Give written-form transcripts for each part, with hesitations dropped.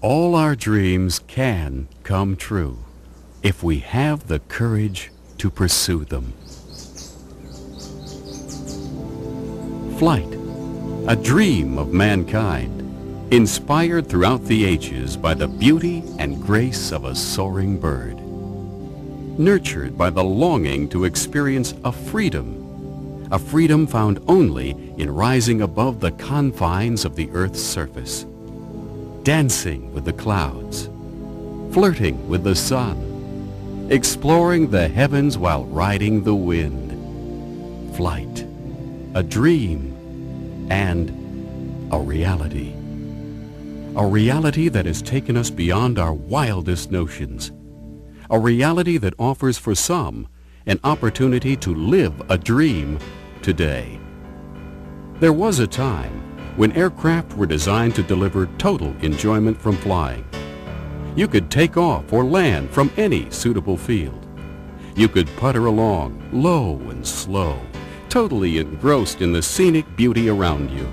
All our dreams can come true if we have the courage to pursue them. Flight, a dream of mankind, inspired throughout the ages by the beauty and grace of a soaring bird. Nurtured by the longing to experience a freedom found only in rising above the confines of the earth's surface. Dancing with the clouds, flirting with the sun, exploring the heavens while riding the wind. Flight, a dream, and a reality. A reality that has taken us beyond our wildest notions. A reality that offers for some an opportunity to live a dream today. There was a time when aircraft were designed to deliver total enjoyment from flying. You could take off or land from any suitable field. You could putter along, low and slow, totally engrossed in the scenic beauty around you.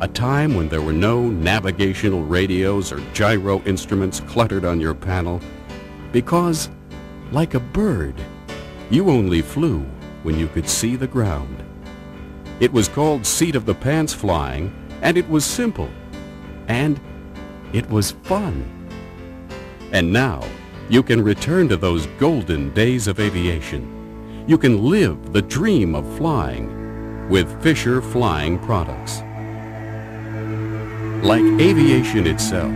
A time when there were no navigational radios or gyro instruments cluttered on your panel, because, like a bird, you only flew when you could see the ground. It was called seat-of-the-pants flying, and it was simple, and it was fun. And now, you can return to those golden days of aviation. You can live the dream of flying with Fisher Flying Products. Like aviation itself,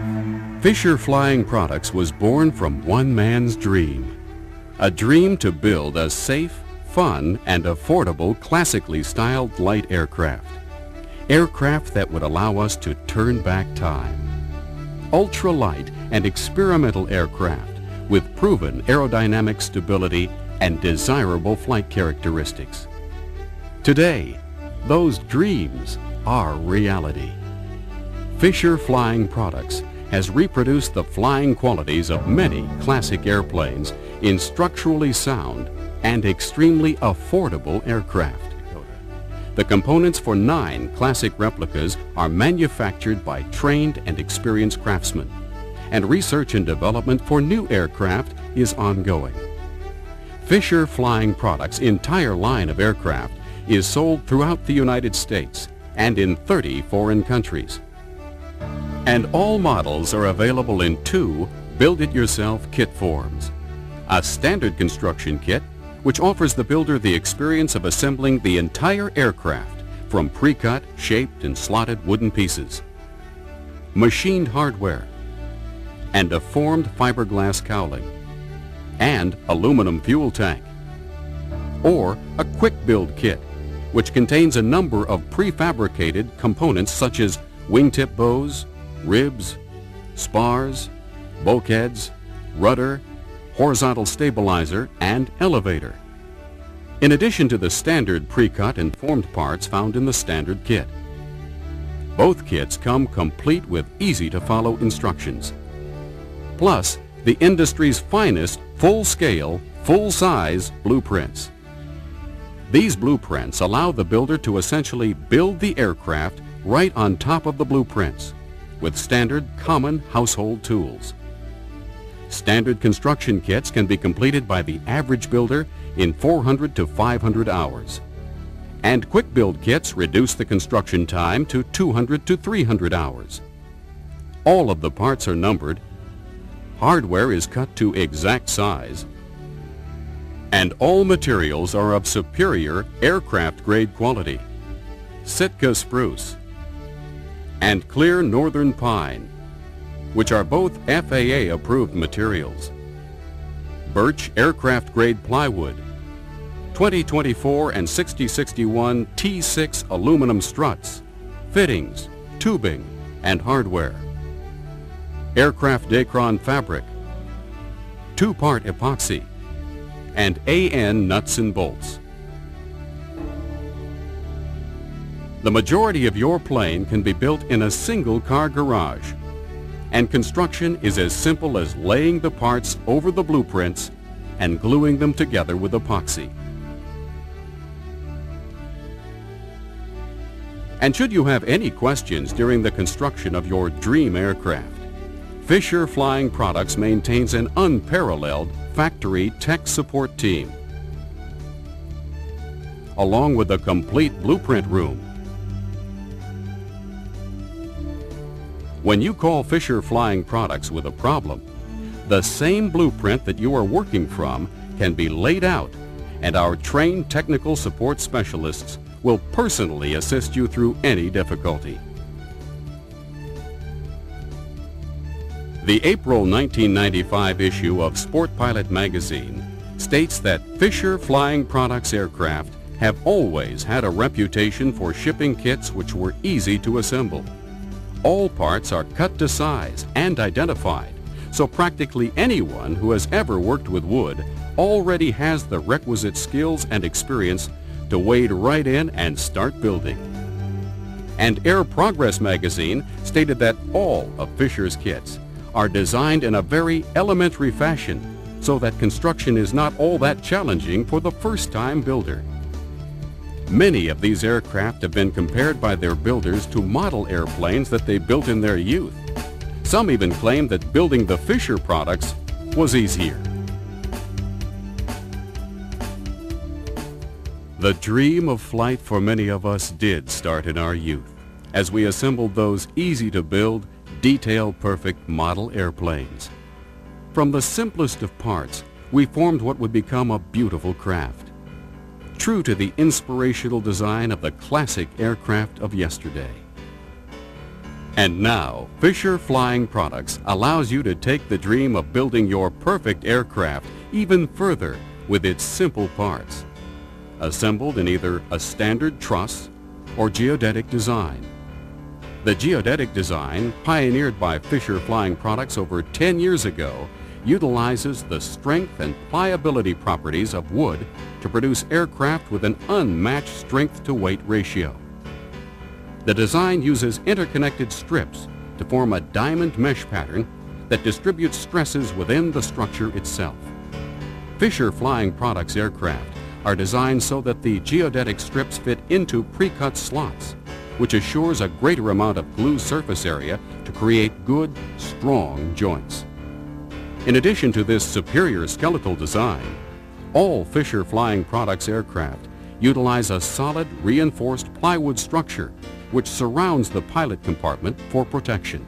Fisher Flying Products was born from one man's dream. A dream to build a safe, fun, and affordable classically styled light aircraft. Aircraft that would allow us to turn back time. Ultra-light and experimental aircraft with proven aerodynamic stability and desirable flight characteristics. Today, those dreams are reality. Fisher Flying Products has reproduced the flying qualities of many classic airplanes in structurally sound and extremely affordable aircraft. The components for 9 classic replicas are manufactured by trained and experienced craftsmen, and research and development for new aircraft is ongoing. Fisher Flying Products' entire line of aircraft is sold throughout the United States and in 30 foreign countries. And all models are available in 2 build-it-yourself kit forms. A standard construction kit, which offers the builder the experience of assembling the entire aircraft from pre-cut, shaped, and slotted wooden pieces, machined hardware, and a formed fiberglass cowling, and aluminum fuel tank. Or a quick build kit, which contains a number of prefabricated components such as wingtip bows, ribs, spars, bulkheads, rudder, horizontal stabilizer, and elevator. In addition to the standard pre-cut and formed parts found in the standard kit. Both kits come complete with easy-to-follow instructions. Plus, the industry's finest full-scale, full-size blueprints. These blueprints allow the builder to essentially build the aircraft right on top of the blueprints with standard common household tools. Standard construction kits can be completed by the average builder in 400 to 500 hours. And quick build kits reduce the construction time to 200 to 300 hours. All of the parts are numbered, hardware is cut to exact size, and all materials are of superior aircraft grade quality. Sitka spruce and clear northern pine, which are both FAA approved materials. Birch aircraft grade plywood, 2024 and 6061 T6 aluminum struts, fittings, tubing, and hardware. Aircraft Dacron fabric, 2-part epoxy, and AN nuts and bolts. The majority of your plane can be built in a single car garage, and construction is as simple as laying the parts over the blueprints and gluing them together with epoxy. And should you have any questions during the construction of your dream aircraft, Fisher Flying Products maintains an unparalleled factory tech support team, along with a complete blueprint room. When you call Fisher Flying Products with a problem, the same blueprint that you are working from can be laid out, and our trained technical support specialists will personally assist you through any difficulty. The April 1995 issue of Sport Pilot magazine states that Fisher Flying Products aircraft have always had a reputation for shipping kits which were easy to assemble. All parts are cut to size and identified, so practically anyone who has ever worked with wood already has the requisite skills and experience to wade right in and start building. And Air Progress magazine stated that all of Fisher's kits are designed in a very elementary fashion so that construction is not all that challenging for the first-time builder. Many of these aircraft have been compared by their builders to model airplanes that they built in their youth. Some even claim that building the Fisher products was easier. The dream of flight for many of us did start in our youth as we assembled those easy-to-build, detail-perfect model airplanes. From the simplest of parts, we formed what would become a beautiful craft, true to the inspirational design of the classic aircraft of yesterday. And now, Fisher Flying Products allows you to take the dream of building your perfect aircraft even further with its simple parts, assembled in either a standard truss or geodetic design. The geodetic design, pioneered by Fisher Flying Products over 10 years ago, utilizes the strength and pliability properties of wood to produce aircraft with an unmatched strength-to-weight ratio. The design uses interconnected strips to form a diamond mesh pattern that distributes stresses within the structure itself. Fisher Flying Products aircraft are designed so that the geodetic strips fit into pre-cut slots, which assures a greater amount of glue surface area to create good, strong joints. In addition to this superior skeletal design, all Fisher Flying Products aircraft utilize a solid reinforced plywood structure which surrounds the pilot compartment for protection.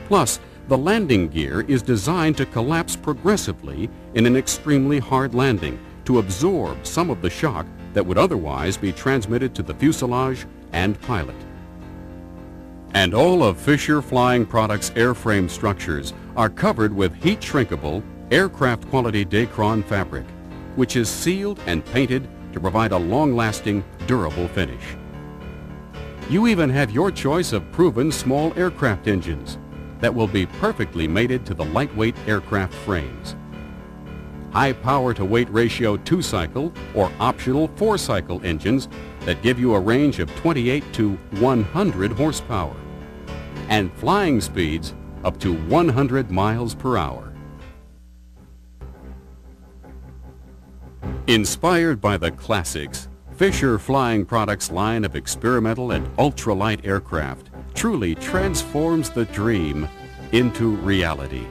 Plus, the landing gear is designed to collapse progressively in an extremely hard landing to absorb some of the shock that would otherwise be transmitted to the fuselage and pilot. And all of Fisher Flying Products airframe structures are covered with heat-shrinkable, aircraft-quality Dacron fabric, which is sealed and painted to provide a long-lasting, durable finish. You even have your choice of proven small aircraft engines that will be perfectly mated to the lightweight aircraft frames. High power-to-weight ratio 2-cycle or optional 4-cycle engines that give you a range of 28 to 100 horsepower and flying speeds up to 100 miles per hour. Inspired by the classics, Fisher Flying Products line of experimental and ultralight aircraft truly transforms the dream into reality.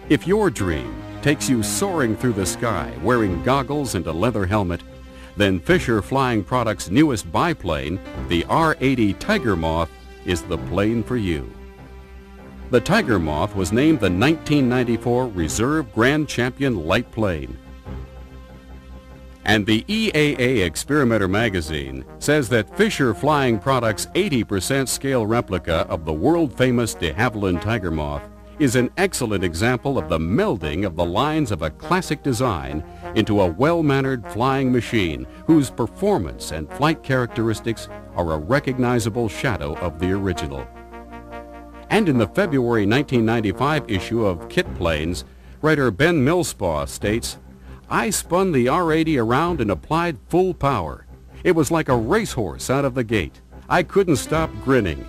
If your dream takes you soaring through the sky wearing goggles and a leather helmet, then Fisher Flying Products' newest biplane, the R-80 Tiger Moth, is the plane for you. The Tiger Moth was named the 1994 Reserve Grand Champion Light Plane. And the EAA Experimenter magazine says that Fisher Flying Products' 80% scale replica of the world-famous de Havilland Tiger Moth is an excellent example of the melding of the lines of a classic design into a well-mannered flying machine whose performance and flight characteristics are a recognizable shadow of the original. And in the February 1995 issue of Kit Planes, writer Ben Millspaugh states, "I spun the R-80 around and applied full power. It was like a racehorse out of the gate. I couldn't stop grinning.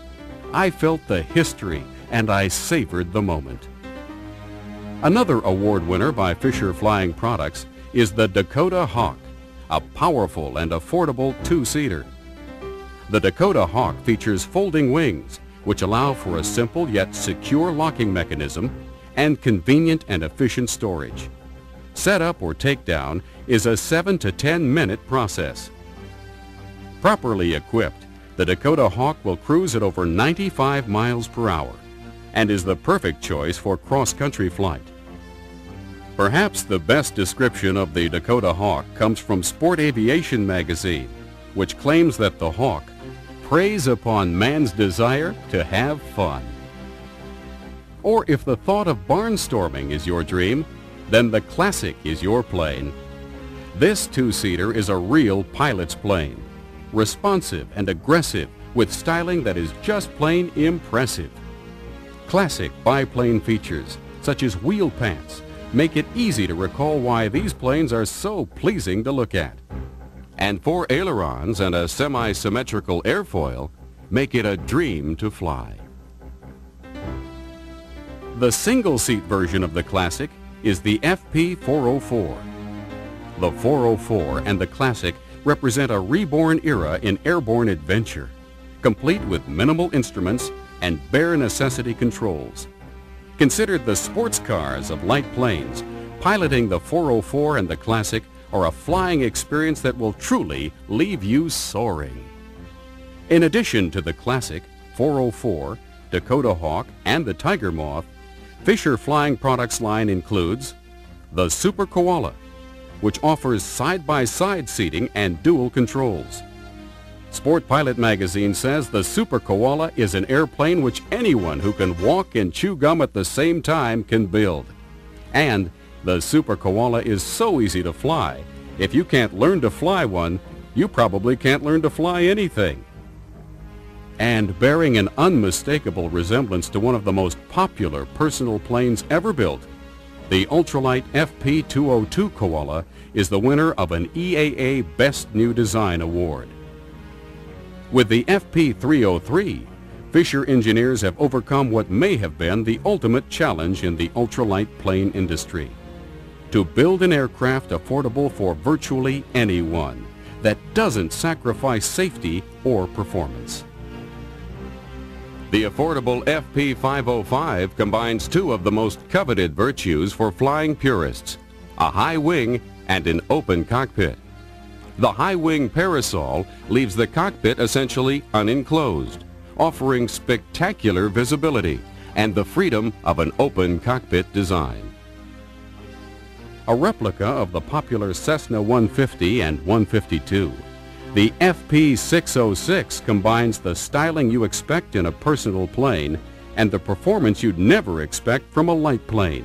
I felt the history and I savored the moment." Another award winner by Fisher Flying Products is the Dakota Hawk, a powerful and affordable two-seater. The Dakota Hawk features folding wings, which allow for a simple yet secure locking mechanism and convenient and efficient storage. Setup or takedown is a 7 to 10 minute process. Properly equipped, the Dakota Hawk will cruise at over 95 miles per hour and is the perfect choice for cross-country flight. Perhaps the best description of the Dakota Hawk comes from Sport Aviation magazine, which claims that the Hawk preys upon man's desire to have fun. Or if the thought of barnstorming is your dream, then the Classic is your plane. This two-seater is a real pilot's plane, responsive and aggressive with styling that is just plain impressive. Classic biplane features, such as wheel pants, make it easy to recall why these planes are so pleasing to look at. And 4 ailerons and a semi-symmetrical airfoil make it a dream to fly. The single-seat version of the Classic is the FP404. The 404 and the Classic represent a reborn era in airborne adventure, complete with minimal instruments and bare necessity controls. Considered the sports cars of light planes, piloting the 404 and the Classic are a flying experience that will truly leave you soaring. In addition to the Classic, 404, Dakota Hawk, and the Tiger Moth, Fisher Flying Products line includes the Super Koala, which offers side-by-side seating and dual controls. Sport Pilot magazine says the Super Koala is an airplane which anyone who can walk and chew gum at the same time can build. And the Super Koala is so easy to fly, if you can't learn to fly one, you probably can't learn to fly anything. And bearing an unmistakable resemblance to one of the most popular personal planes ever built, the ultralight FP202 Koala is the winner of an EAA Best New Design Award. With the FP303, Fisher engineers have overcome what may have been the ultimate challenge in the ultralight plane industry: to build an aircraft affordable for virtually anyone that doesn't sacrifice safety or performance. The affordable FP505 combines 2 of the most coveted virtues for flying purists: a high wing and an open cockpit. The high wing parasol leaves the cockpit essentially unenclosed, offering spectacular visibility and the freedom of an open cockpit design. A replica of the popular Cessna 150 and 152, the FP606 combines the styling you expect in a personal plane and the performance you'd never expect from a light plane.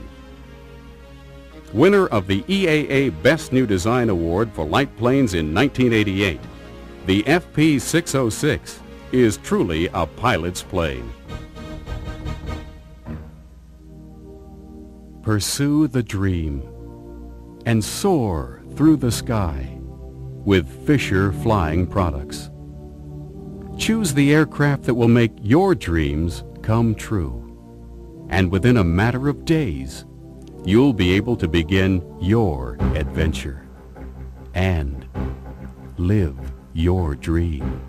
Winner of the EAA Best New Design Award for light planes in 1988, the FP606 is truly a pilot's plane. Pursue the dream and soar through the sky with Fisher Flying Products. Choose the aircraft that will make your dreams come true. And within a matter of days, you'll be able to begin your adventure and live your dream.